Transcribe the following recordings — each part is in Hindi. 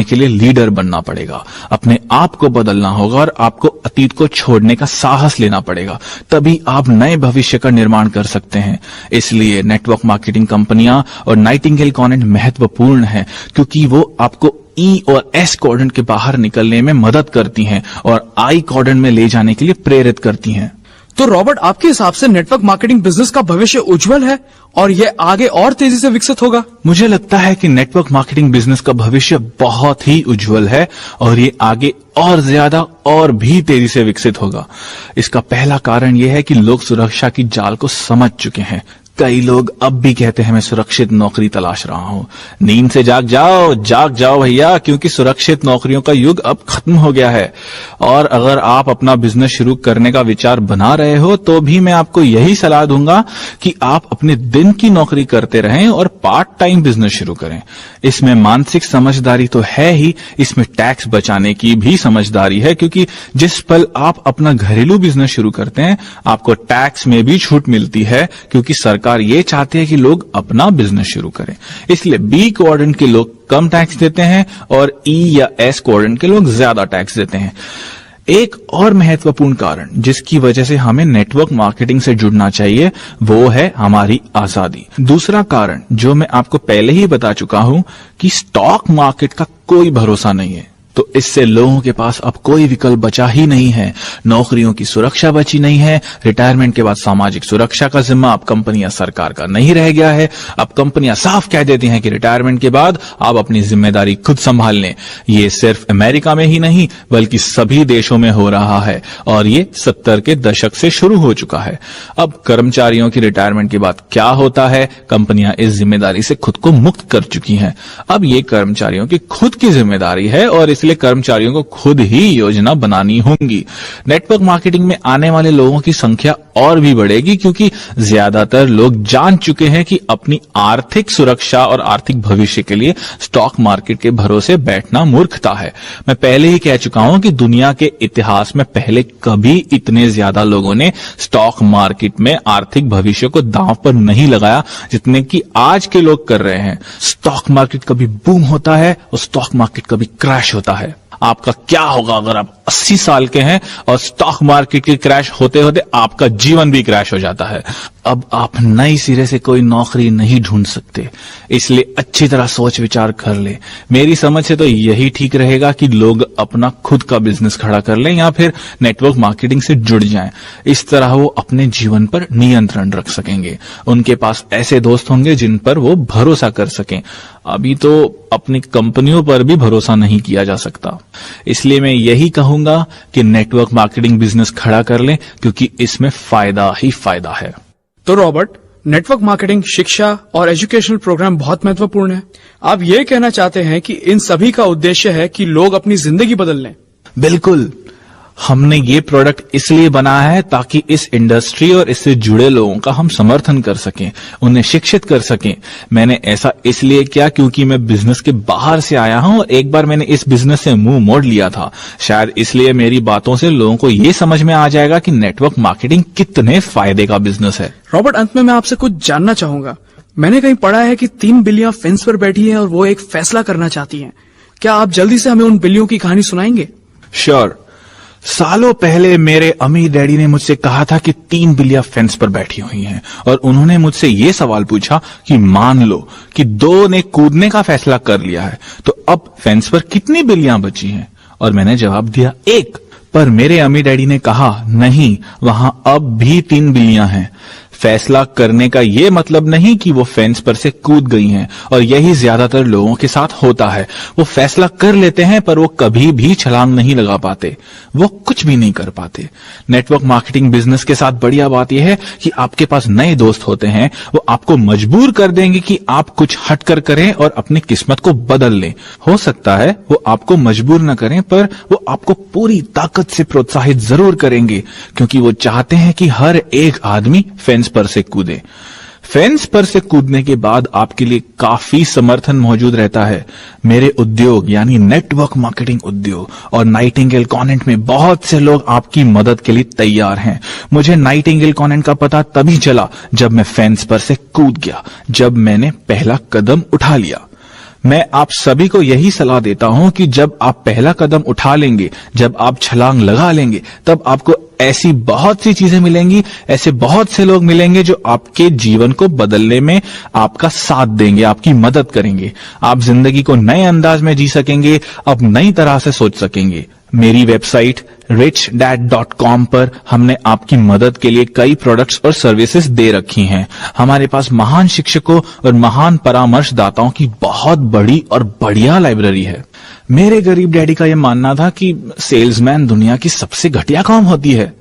के लिए लीडर बनना पड़ेगा, अपने आप को बदलना होगा और आपको अतीत को छोड़ने का साहस लेना पड़ेगा। तभी आप नए भविष्य का निर्माण कर सकते हैं। इसलिए नेटवर्क मार्केटिंग कंपनियां और नाइटिंगेल कॉर्डेंट महत्वपूर्ण है, क्योंकि वो आपको ई और एस क्वाड्रेंट के बाहर निकलने में मदद करती हैं और आई क्वाड्रेंट में ले जाने के लिए प्रेरित करती हैं। तो रॉबर्ट, आपके हिसाब से नेटवर्क मार्केटिंग बिजनेस का भविष्य उज्जवल है और ये आगे और तेजी से विकसित होगा? मुझे लगता है कि नेटवर्क मार्केटिंग बिजनेस का भविष्य बहुत ही उज्जवल है और ये आगे और ज्यादा और भी तेजी से विकसित होगा। इसका पहला कारण यह है कि लोग सुरक्षा की जाल को समझ चुके हैं। कई लोग अब भी कहते हैं मैं सुरक्षित नौकरी तलाश रहा हूं। नींद से जाग जाओ भैया, क्योंकि सुरक्षित नौकरियों का युग अब खत्म हो गया है। और अगर आप अपना बिजनेस शुरू करने का विचार बना रहे हो तो भी मैं आपको यही सलाह दूंगा कि आप अपने दिन की नौकरी करते रहें और पार्ट टाइम बिजनेस शुरू करें। इसमें मानसिक समझदारी तो है ही, इसमें टैक्स बचाने की भी समझदारी है, क्योंकि जिस पल आप अपना घरेलू बिजनेस शुरू करते हैं आपको टैक्स में भी छूट मिलती है, क्योंकि सरकार ये चाहते हैं कि लोग अपना बिजनेस शुरू करें। इसलिए बी क्वाड्रेंट के लोग कम टैक्स देते हैं और ई या एस क्वाड्रेंट के लोग ज्यादा टैक्स देते हैं। एक और महत्वपूर्ण कारण जिसकी वजह से हमें नेटवर्क मार्केटिंग से जुड़ना चाहिए वो है हमारी आजादी। दूसरा कारण जो मैं आपको पहले ही बता चुका हूं कि स्टॉक मार्केट का कोई भरोसा नहीं है, तो इससे लोगों के पास अब कोई विकल्प बचा ही नहीं है। नौकरियों की सुरक्षा बची नहीं है। रिटायरमेंट के बाद सामाजिक सुरक्षा का जिम्मा अब कंपनी या सरकार का नहीं रह गया है। अब कंपनियां साफ कह देती हैं कि रिटायरमेंट के बाद आप अपनी जिम्मेदारी खुद संभाल लें। ये सिर्फ अमेरिका में ही नहीं बल्कि सभी देशों में हो रहा है और ये 70 के दशक से शुरू हो चुका है। अब कर्मचारियों की रिटायरमेंट के बाद क्या होता है, कंपनियां इस जिम्मेदारी से खुद को मुक्त कर चुकी हैं। अब ये कर्मचारियों की खुद की जिम्मेदारी है और इसलिए कर्मचारियों को खुद ही योजना बनानी होगी। नेटवर्क मार्केटिंग में आने वाले लोगों की संख्या और भी बढ़ेगी, क्योंकि ज्यादातर लोग जान चुके हैं कि अपनी आर्थिक सुरक्षा और आर्थिक भविष्य के लिए स्टॉक मार्केट के भरोसे बैठना मूर्खता है। मैं पहले ही कह चुका हूं कि दुनिया के इतिहास में पहले कभी इतने ज्यादा लोगों ने स्टॉक मार्केट में आर्थिक भविष्य को दांव पर नहीं लगाया जितने कि आज के लोग कर रहे हैं। स्टॉक मार्केट कभी बूम होता है और स्टॉक मार्केट कभी क्रैश होता है। आपका क्या होगा अगर आप 80 साल के हैं और स्टॉक मार्केट की क्रैश होते होते आपका जीवन भी क्रैश हो जाता है। अब आप नई सिरे से कोई नौकरी नहीं ढूंढ सकते, इसलिए अच्छी तरह सोच विचार कर ले। मेरी समझ से तो यही ठीक रहेगा कि लोग अपना खुद का बिजनेस खड़ा कर लें या फिर नेटवर्क मार्केटिंग से जुड़ जाएं। इस तरह वो अपने जीवन पर नियंत्रण रख सकेंगे। उनके पास ऐसे दोस्त होंगे जिन पर वो भरोसा कर सकें। अभी तो अपनी कंपनियों पर भी भरोसा नहीं किया जा सकता। इसलिए मैं यही कहूंगा कि नेटवर्क मार्केटिंग बिजनेस खड़ा कर लें, क्योंकि इसमें फायदा ही फायदा है। तो रॉबर्ट, नेटवर्क मार्केटिंग, शिक्षा और एजुकेशनल प्रोग्राम बहुत महत्वपूर्ण है। आप ये कहना चाहते हैं कि इन सभी का उद्देश्य है कि लोग अपनी जिंदगी बदल लें? बिल्कुल। हमने ये प्रोडक्ट इसलिए बनाया है ताकि इस इंडस्ट्री और इससे जुड़े लोगों का हम समर्थन कर सकें, उन्हें शिक्षित कर सकें। मैंने ऐसा इसलिए किया क्योंकि मैं बिजनेस के बाहर से आया हूं और एक बार मैंने इस बिजनेस से मुंह मोड़ लिया था। शायद इसलिए मेरी बातों से लोगों को ये समझ में आ जाएगा कि नेटवर्क मार्केटिंग कितने फायदे का बिजनेस है। रॉबर्ट, अंत में मैं आपसे कुछ जानना चाहूंगा। मैंने कहीं पढ़ा है कि 3 बिल्लियां फेंस पर बैठी हैं और वो एक फैसला करना चाहती हैं। क्या आप जल्दी से हमें उन बिल्लियों की कहानी सुनाएंगे? श्योर। सालों पहले मेरे अमीर डैडी ने मुझसे कहा था कि 3 बिल्लियां फेंस पर बैठी हुई हैं और उन्होंने मुझसे ये सवाल पूछा कि मान लो कि 2 ने कूदने का फैसला कर लिया है, तो अब फेंस पर कितनी बिल्लियां बची हैं? और मैंने जवाब दिया 1। पर मेरे अमीर डैडी ने कहा नहीं, वहां अब भी 3 बिल्लियां हैं। फैसला करने का ये मतलब नहीं कि वो फेंस पर से कूद गई हैं, और यही ज्यादातर लोगों के साथ होता है। वो फैसला कर लेते हैं पर वो कभी भी छलांग नहीं लगा पाते, वो कुछ भी नहीं कर पाते। नेटवर्क मार्केटिंग बिजनेस के साथ बढ़िया बात यह है कि आपके पास नए दोस्त होते हैं। वो आपको मजबूर कर देंगे कि आप कुछ हटकर करें और अपनी किस्मत को बदल लें। हो सकता है वो आपको मजबूर न करें, पर वो आपको पूरी ताकत से प्रोत्साहित जरूर करेंगे, क्योंकि वो चाहते हैं कि हर एक आदमी फेंस पर से कूदे। फेंस पर से कूदने के बाद आपके लिए काफी समर्थन मौजूद रहता है। मेरे उद्योग यानी नेटवर्क मार्केटिंग उद्योग और नाइटिंगेल कॉर्डेंट में बहुत से लोग आपकी मदद के लिए तैयार हैं। मुझे नाइटिंगेल कॉर्डेंट का पता तभी चला जब मैं फेंस पर से कूद गया, जब मैंने पहला कदम उठा लिया। मैं आप सभी को यही सलाह देता हूं कि जब आप पहला कदम उठा लेंगे, जब आप छलांग लगा लेंगे, तब आपको ऐसी बहुत सी चीजें मिलेंगी, ऐसे बहुत से लोग मिलेंगे जो आपके जीवन को बदलने में आपका साथ देंगे, आपकी मदद करेंगे। आप जिंदगी को नए अंदाज में जी सकेंगे, अब नई तरह से सोच सकेंगे। मेरी वेबसाइट richdad.com पर हमने आपकी मदद के लिए कई प्रोडक्ट्स और सर्विसेज दे रखी हैं। हमारे पास महान शिक्षकों और महान परामर्शदाताओं की बहुत बड़ी और बढ़िया लाइब्रेरी है। मेरे गरीब डैडी का यह मानना था कि सेल्समैन दुनिया की सबसे घटिया काम होती है।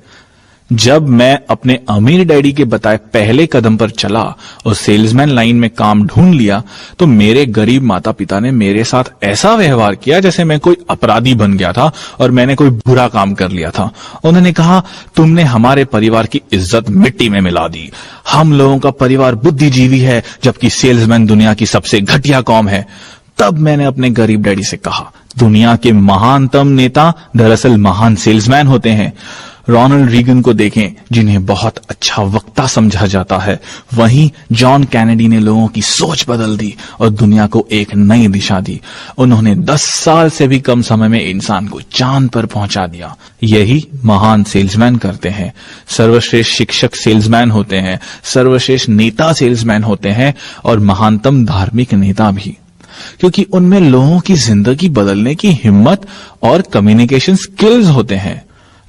जब मैं अपने अमीर डैडी के बताए पहले कदम पर चला और सेल्समैन लाइन में काम ढूंढ लिया, तो मेरे गरीब माता पिता ने मेरे साथ ऐसा व्यवहार किया जैसे मैं कोई अपराधी बन गया था और मैंने कोई बुरा काम कर लिया था। उन्होंने कहा, तुमने हमारे परिवार की इज्जत मिट्टी में मिला दी। हम लोगों का परिवार बुद्धिजीवी है, जबकि सेल्समैन दुनिया की सबसे घटिया कौम है। तब मैंने अपने गरीब डैडी से कहा, दुनिया के महानतम नेता दरअसल महान सेल्समैन होते हैं। रोनाल्ड रीगन को देखें, जिन्हें बहुत अच्छा वक्ता समझा जाता है। वहीं जॉन कैनेडी ने लोगों की सोच बदल दी और दुनिया को एक नई दिशा दी। उन्होंने 10 साल से भी कम समय में इंसान को चांद पर पहुंचा दिया। यही महान सेल्समैन करते हैं। सर्वश्रेष्ठ शिक्षक सेल्समैन होते हैं, सर्वश्रेष्ठ नेता सेल्समैन होते हैं और महानतम धार्मिक नेता भी, क्योंकि उनमें लोगों की जिंदगी बदलने की हिम्मत और कम्युनिकेशन स्किल्स होते हैं।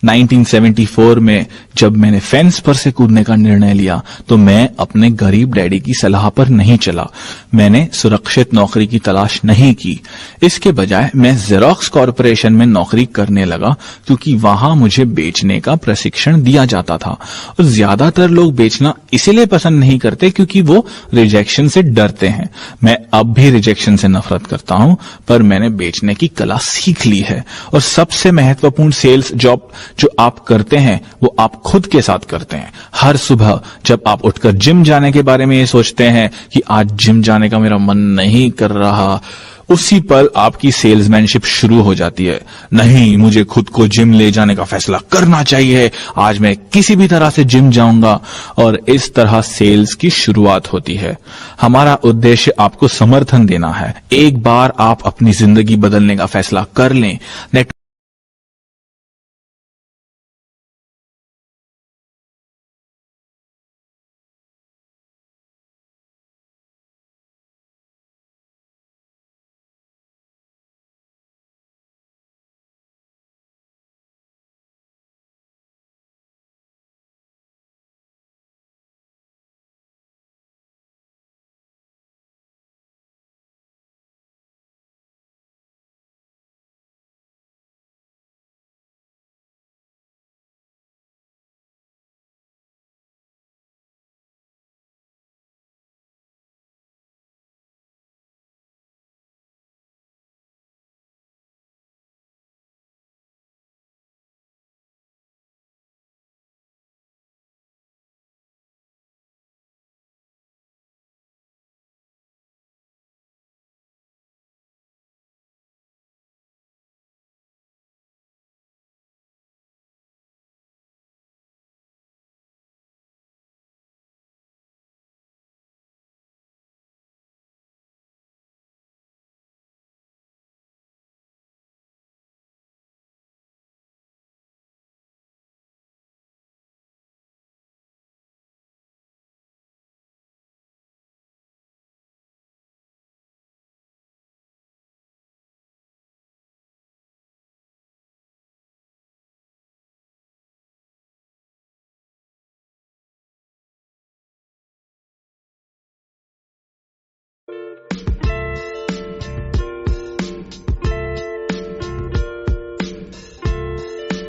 1974 में जब मैंने फेंस पर से कूदने का निर्णय लिया, तो मैं अपने गरीब डैडी की सलाह पर नहीं चला। मैंने सुरक्षित नौकरी की तलाश नहीं की। इसके बजाय मैं जेरोक्स कॉरपोरेशन में नौकरी करने लगा, क्योंकि वहां मुझे बेचने का प्रशिक्षण दिया जाता था। और ज्यादातर लोग बेचना इसीलिए पसंद नहीं करते क्योंकि वो रिजेक्शन से डरते हैं। मैं अब भी रिजेक्शन से नफरत करता हूं, पर मैंने बेचने की कला सीख ली है। और सबसे महत्वपूर्ण सेल्स जॉब जो आप करते हैं वो आप खुद के साथ करते हैं। हर सुबह जब आप उठकर जिम जाने के बारे में ये सोचते हैं कि आज जिम जाने का मेरा मन नहीं कर रहा, उसी पल आपकी सेल्समैनशिप शुरू हो जाती है। नहीं, मुझे खुद को जिम ले जाने का फैसला करना चाहिए, आज मैं किसी भी तरह से जिम जाऊंगा। और इस तरह सेल्स की शुरुआत होती है। हमारा उद्देश्य आपको समर्थन देना है। एक बार आप अपनी जिंदगी बदलने का फैसला कर लें,